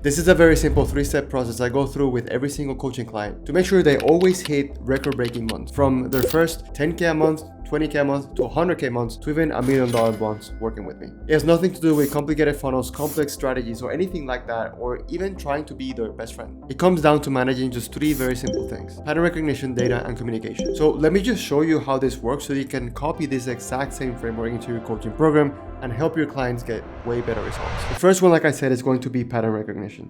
This is a very simple 3-step process I go through with every single coaching client to make sure they always hit record-breaking months, from their first 10K a month, 20K a month, to 100K months, to even $1 million months working with me. It has nothing to do with complicated funnels, complex strategies, or anything like that, or even trying to be their best friend. It comes down to managing just 3 very simple things: pattern recognition, data, and communication. So let me just show you how this works so you can copy this exact same framework into your coaching program and help your clients get way better results. The first one, like I said, is going to be pattern recognition.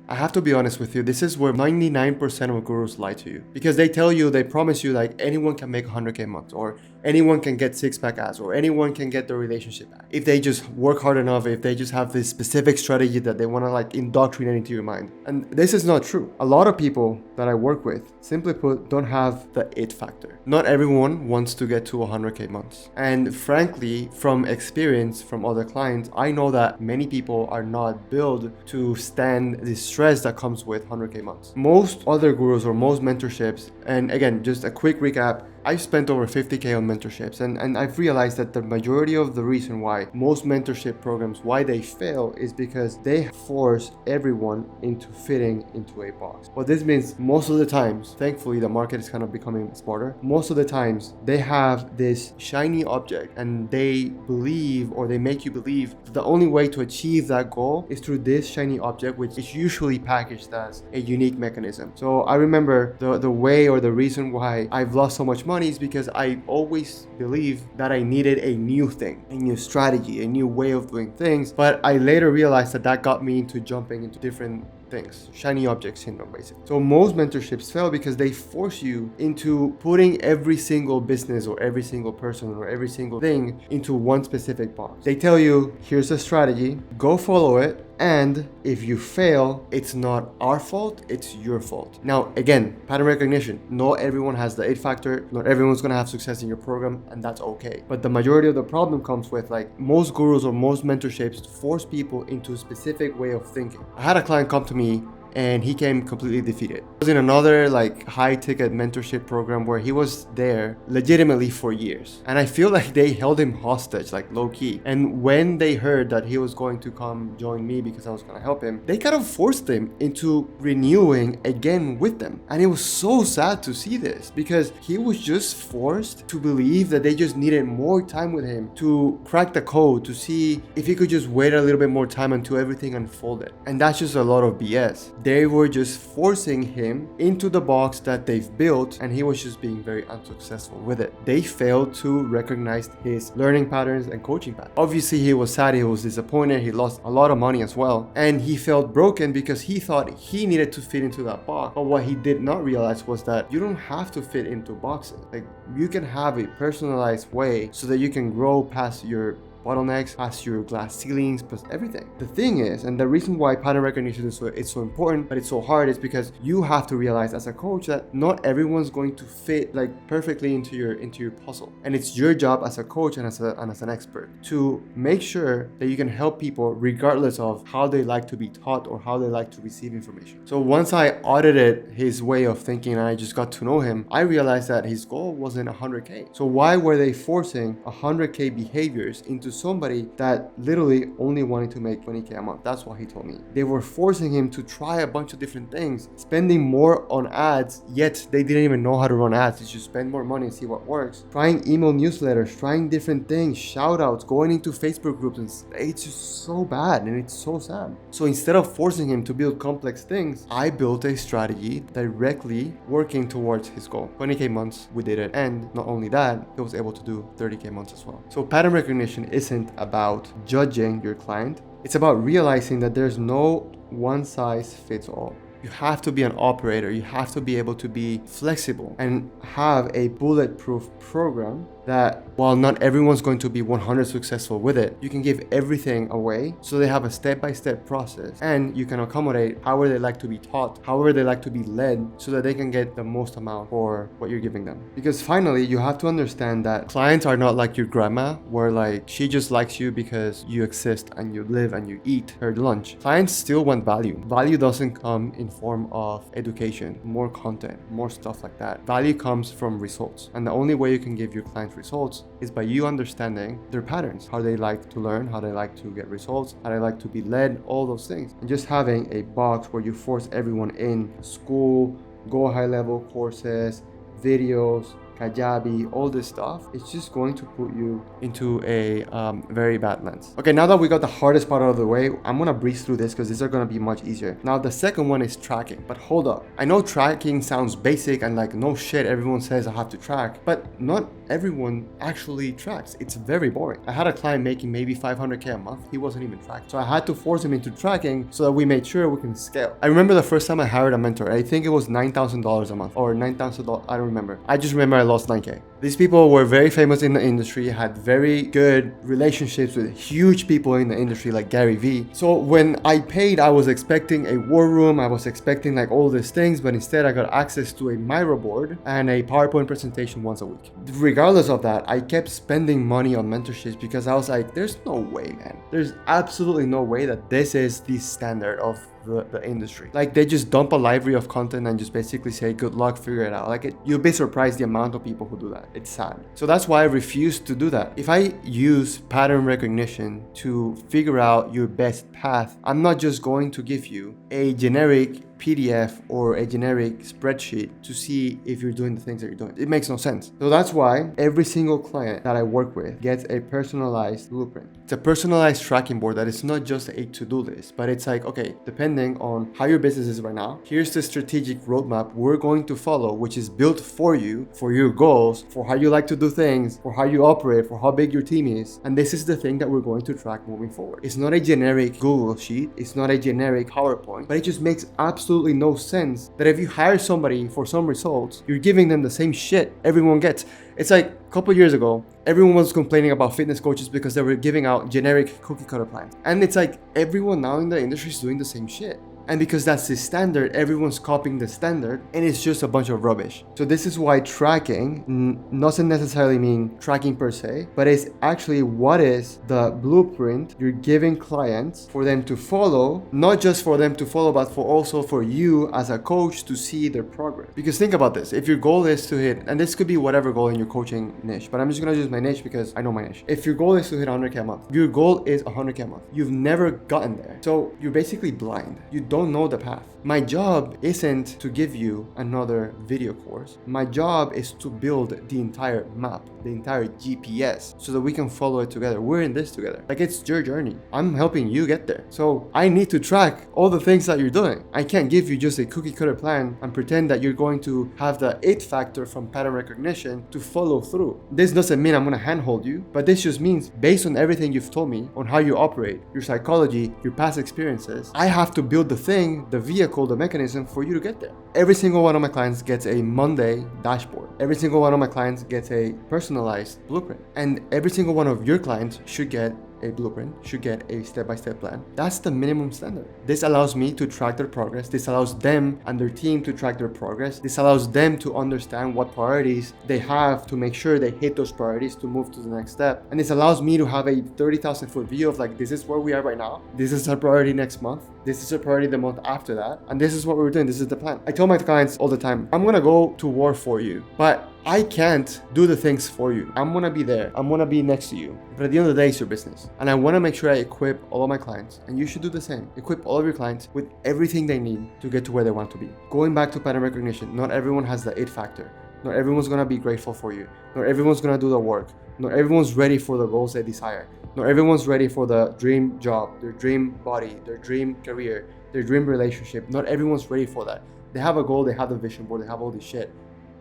I have to be honest with you, this is where 99% of gurus lie to you, because they tell you, they promise you like anyone can make 100K a month, or anyone can get 6-pack abs, or anyone can get their relationship back if they just work hard enough, if they just have this specific strategy that they want to like indoctrinate into your mind. And this is not true. A lot of people that I work with, simply put, don't have the it factor. Not everyone wants to get to 100K months. And frankly, from experience from other clients, I know that many people are not built to stand the stress that comes with 100K months. Most other gurus or most mentorships, and again, just a quick recap, I've spent over 50K on mentorships, and I've realized that the majority of the reason why most mentorship programs, why they fail, is because they force everyone into fitting into a box. What this means, most of the times, thankfully the market is kind of becoming smarter, most of the times they have this shiny object and they believe, or they make you believe, that the only way to achieve that goal is through this shiny object, which is usually packaged as a unique mechanism. So I remember the way, or the reason why I've lost so much money is because I always believed that I needed a new thing, a new strategy, a new way of doing things. But I later realized that that got me into jumping into different things, shiny object syndrome basically. So most mentorships fail because they force you into putting every single business or every single person or every single thing into one specific box. They tell you, here's a strategy, go follow it, and if you fail, it's not our fault, it's your fault. Now, again, pattern recognition. Not everyone has the it factor. Not everyone's gonna have success in your program, and that's okay. But the majority of the problem comes with, like, most gurus or most mentorships force people into a specific way of thinking. I had a client come to me and he came completely defeated. He was in another like high ticket mentorship program where he was there legitimately for years. And I feel like they held him hostage, like low key. And when they heard that he was going to come join me because I was going to help him, they kind of forced him into renewing again with them. And it was so sad to see this, because he was just forced to believe that they just needed more time with him to crack the code, to see if he could just wait a little bit more time until everything unfolded. And that's just a lot of BS. They were just forcing him into the box that they've built, and he was just being very unsuccessful with it. They failed to recognize his learning patterns and coaching patterns. Obviously, he was sad, he was disappointed, he lost a lot of money as well, and he felt broken because he thought he needed to fit into that box. But what he did not realize was that you don't have to fit into boxes. Like, you can have a personalized way so that you can grow past your bottlenecks, past your glass ceilings, past everything. The thing is, and the reason why pattern recognition is so important, but it's so hard, is because you have to realize as a coach that not everyone's going to fit like perfectly into your puzzle. And it's your job as a coach and as an expert to make sure that you can help people regardless of how they like to be taught or how they like to receive information. So once I audited his way of thinking and I just got to know him, I realized that his goal wasn't 100K. So why were they forcing 100K behaviors into somebody that literally only wanted to make 20K a month? That's what he told me. They were forcing him to try a bunch of different things, spending more on ads, yet they didn't even know how to run ads. It's just spend more money and see what works. Trying email newsletters, trying different things, shout outs, going into Facebook groups, and it's just so bad and it's so sad. So instead of forcing him to build complex things, I built a strategy directly working towards his goal. 20K months, we did it. And not only that, he was able to do 30K months as well. So pattern recognition isn't about judging your client. It's about realizing that there's no one size fits all. You have to be an operator. You have to be able to be flexible and have a bulletproof program that, while not everyone's going to be 100 successful with it, you can give everything away so they have a step-by-step process, and you can accommodate however they like to be taught, however they like to be led, so that they can get the most amount for what you're giving them. Because finally, you have to understand that clients are not like your grandma, where like she just likes you because you exist and you live and you eat her lunch. Clients still want value. Value doesn't come in form of education, more content, more stuff like that. Value comes from results, and the only way you can give your clients clients results is by you understanding their patterns, how they like to learn, how they like to get results, how they like to be led, all those things. And just having a box where you force everyone in school, go high level courses, videos, Kajabi, all this stuff, it's just going to put you into a very bad lens. Okay, now that we got the hardest part out of the way, I'm gonna breeze through this because these are gonna be much easier. Now, the second one is tracking, but hold up. I know tracking sounds basic and like, no shit, everyone says I have to track, but not everyone actually tracks. It's very boring. I had a client making maybe 500K a month. He wasn't even tracking. So I had to force him into tracking so that we made sure we can scale. I remember the first time I hired a mentor, I think it was $9,000 a month or $9,000. I don't remember. I just remember I lost 9K. These people were very famous in the industry, had very good relationships with huge people in the industry like Gary Vee. So when I paid, I was expecting a war room. I was expecting like all these things, but instead I got access to a Miro board and a PowerPoint presentation once a week. Regardless of that, I kept spending money on mentorships because I was like, there's no way, man. There's absolutely no way that this is the standard of the industry. Like, they just dump a library of content and just basically say, good luck, figure it out. Like, you'll be surprised the amount of people who do that. It's sad. So that's why I refuse to do that. If I use pattern recognition to figure out your best path, I'm not just going to give you a generic PDF or a generic spreadsheet to see if you're doing the things that you're doing. It makes no sense. So that's why every single client that I work with gets a personalized blueprint. It's a personalized tracking board that is not just a to-do list, but it's like, okay, depending on how your business is right now, here's the strategic roadmap we're going to follow, which is built for you, for your goals, for how you like to do things, for how you operate, for how big your team is. And this is the thing that we're going to track moving forward. It's not a generic Google sheet. It's not a generic PowerPoint, but it just makes absolutely no sense that if you hire somebody for some results, you're giving them the same shit everyone gets. It's like a couple years ago, everyone was complaining about fitness coaches because they were giving out generic cookie cutter plans. And it's like everyone now in the industry is doing the same shit. And because that's the standard, everyone's copying the standard, and it's just a bunch of rubbish. So this is why tracking doesn't necessarily mean tracking per se, but it's actually what is the blueprint you're giving clients for them to follow, not just for them to follow, but for also for you as a coach to see their progress. Because think about this, if your goal is to hit, and this could be whatever goal in your coaching niche, but I'm just gonna use my niche because I know my niche. If your goal is to hit 100K a month, your goal is 100K a month. You've never gotten there. So you're basically blind. You don't know the path. My job isn't to give you another video course. My job is to build the entire map, the entire GPS, so that we can follow it together. We're in this together. Like, it's your journey. I'm helping you get there. So I need to track all the things that you're doing. I can't give you just a cookie cutter plan and pretend that you're going to have the it factor from pattern recognition to follow through. This doesn't mean I'm going to handhold you, but this just means based on everything you've told me on how you operate, your psychology, your past experiences, I have to build the thing, the vehicle, the mechanism for you to get there. Every single one of my clients gets a Monday dashboard. Every single one of my clients gets a personalized blueprint. And every single one of your clients should get a blueprint, should get a step-by-step plan. That's the minimum standard. This allows me to track their progress. This allows them and their team to track their progress. This allows them to understand what priorities they have to make sure they hit those priorities to move to the next step. And this allows me to have a 30,000 foot view of like, this is where we are right now. This is our priority next month. This is our priority the month after that. And this is what we're doing. This is the plan. I tell my clients all the time, I'm gonna go to war for you, but I can't do the things for you. I'm gonna be there. I'm gonna be next to you. But at the end of the day, it's your business. And I wanna make sure I equip all of my clients, and you should do the same. Equip all of your clients with everything they need to get to where they want to be. Going back to pattern recognition, not everyone has the it factor. Not everyone's gonna be grateful for you. Not everyone's gonna do the work. Not everyone's ready for the goals they desire. Not everyone's ready for the dream job, their dream body, their dream career, their dream relationship. Not everyone's ready for that. They have a goal, they have the vision board, they have all this shit.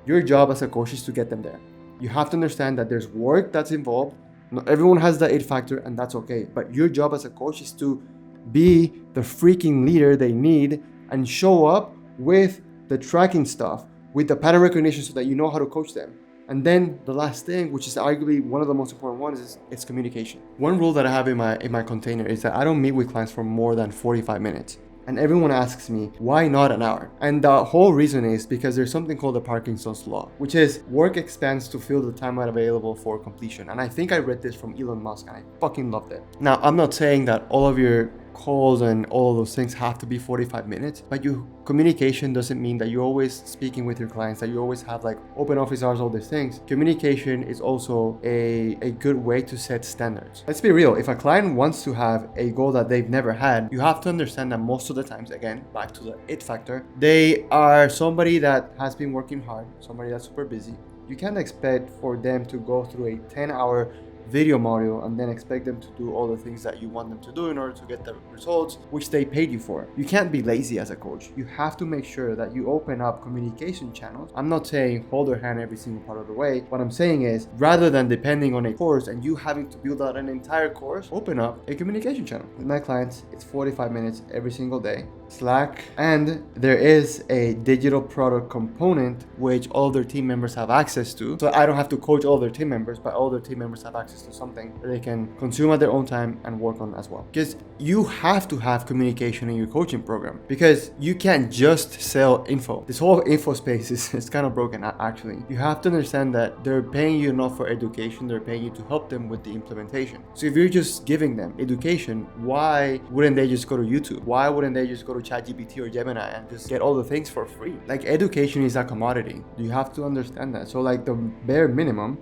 Your job as a coach is to get them there. You have to understand that there's work that's involved. Not everyone has the it factor, and that's okay. But your job as a coach is to be the freaking leader they need and show up with the tracking stuff, with the pattern recognition so that you know how to coach them. And then the last thing, which is arguably one of the most important ones, is it's communication. One rule that I have in my container is that I don't meet with clients for more than 45 minutes. And everyone asks me, why not an hour? And the whole reason is because there's something called the Parkinson's law, which is work expands to fill the time available for completion. And I think I read this from Elon Musk and I fucking loved it. Now, I'm not saying that all of your calls and all of those things have to be 45 minutes, but your communication doesn't mean that you're always speaking with your clients, that you always have like open office hours, all these things. Communication is also a good way to set standards. Let's be real, if a client wants to have a goal that they've never had, you have to understand that most of the times, again, back to the it factor, they are somebody that has been working hard, somebody that's super busy. You can't expect for them to go through a 10-hour video module and then expect them to do all the things that you want them to do in order to get the results which they paid you for. You can't be lazy as a coach. You have to make sure that you open up communication channels. I'm not saying hold their hand every single part of the way. What I'm saying is, rather than depending on a course and you having to build out an entire course, open up a communication channel. With my clients, it's 45 minutes every single day. Slack, and there is a digital product component which all their team members have access to. So I don't have to coach all their team members, but all their team members have access to something that they can consume at their own time and work on as well. Because you have to have communication in your coaching program, because you can't just sell info. This whole info space is kind of broken actually. You have to understand that they're paying you not for education, they're paying you to help them with the implementation. So if you're just giving them education, why wouldn't they just go to YouTube? Why wouldn't they just go to ChatGPT or Gemini and just get all the things for free? Like, education is a commodity. You have to understand that. So like the bare minimum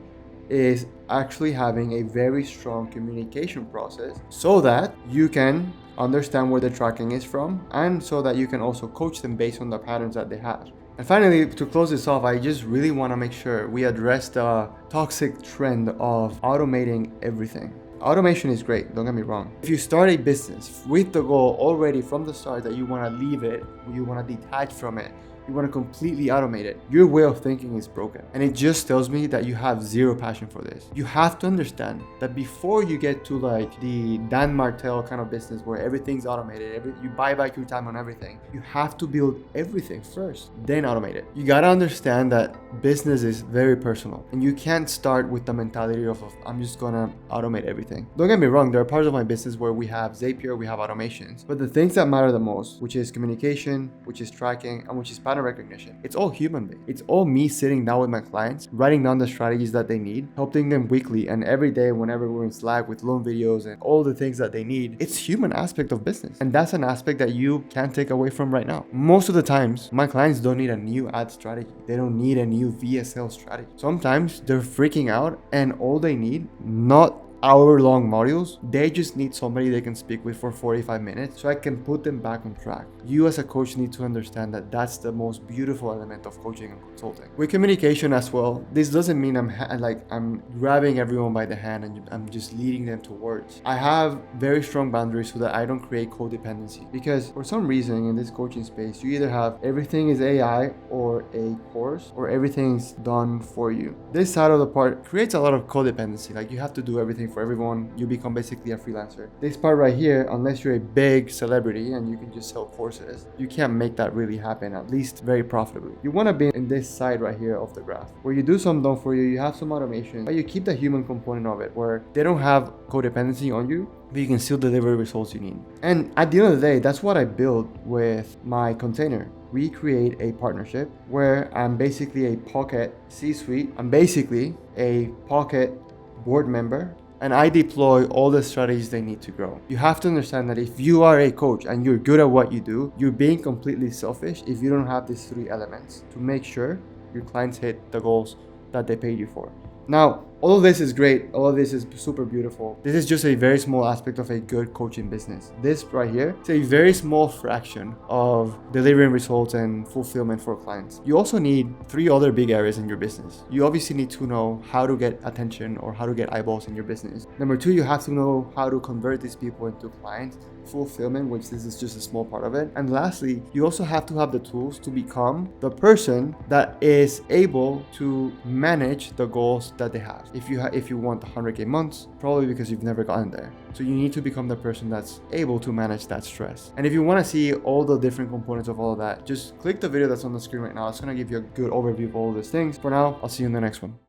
is actually having a very strong communication process so that you can understand where the tracking is from, and so that you can also coach them based on the patterns that they have. And finally, to close this off, I just really want to make sure we address the toxic trend of automating everything. Automation is great, don't get me wrong. If you start a business with the goal already from the start that you want to leave it, you want to detach from it, you want to completely automate it, your way of thinking is broken. And it just tells me that you have zero passion for this. You have to understand that before you get to like the Dan Martell kind of business where everything's automated, you buy back your time on everything, you have to build everything first, then automate it. You gotta understand that business is very personal, and you can't start with the mentality of I'm just gonna automate everything. Don't get me wrong, there are parts of my business where we have Zapier, we have automations, but the things that matter the most, which is communication, which is tracking, and which is pattern recognition, it's all human based. It's all me sitting down with my clients, writing down the strategies that they need, helping them weekly and every day whenever we're in Slack with loan videos and all the things that they need. It's human aspect of business, and that's an aspect that you can't take away from right now. Most of the times my clients don't need a new ad strategy, they don't need a new VSL strategy. Sometimes they're freaking out and all they need, not hour-long modules, they just need somebody they can speak with for 45 minutes so I can put them back on track. You as a coach need to understand that that's the most beautiful element of coaching and consulting. With communication as well, this doesn't mean I'm grabbing everyone by the hand and I'm just leading them towards. I have very strong boundaries so that I don't create codependency, because for some reason in this coaching space, you either have everything is AI or a course, or everything's done for you. This side of the part creates a lot of codependency. Like, you have to do everything for everyone. You become basically a freelancer. This part right here, unless you're a big celebrity and you can just sell courses, you can't make that really happen, at least very profitably. You want to be in this side right here of the graph, where you do some done for you, you have some automation, but you keep the human component of it, where they don't have codependency on you, but you can still deliver the results you need. And at the end of the day, that's what I build with my container. We create a partnership where I'm basically a pocket C-suite. I'm basically a pocket board member, and I deploy all the strategies they need to grow. You have to understand that if you are a coach and you're good at what you do, you're being completely selfish if you don't have these three elements to make sure your clients hit the goals that they paid you for. Now, all of this is great. All of this is super beautiful. This is just a very small aspect of a good coaching business. This right here is a very small fraction of delivering results and fulfillment for clients. You also need three other big areas in your business. You obviously need to know how to get attention or how to get eyeballs in your business. Number two, you have to know how to convert these people into clients. Fulfillment, which this is just a small part of it. And lastly, you also have to have the tools to become the person that is able to manage the goals that they have. If you want 100K months, probably because you've never gotten there. So you need to become the person that's able to manage that stress. And if you want to see all the different components of all of that, just click the video that's on the screen right now. It's going to give you a good overview of all of these things. For now, I'll see you in the next one.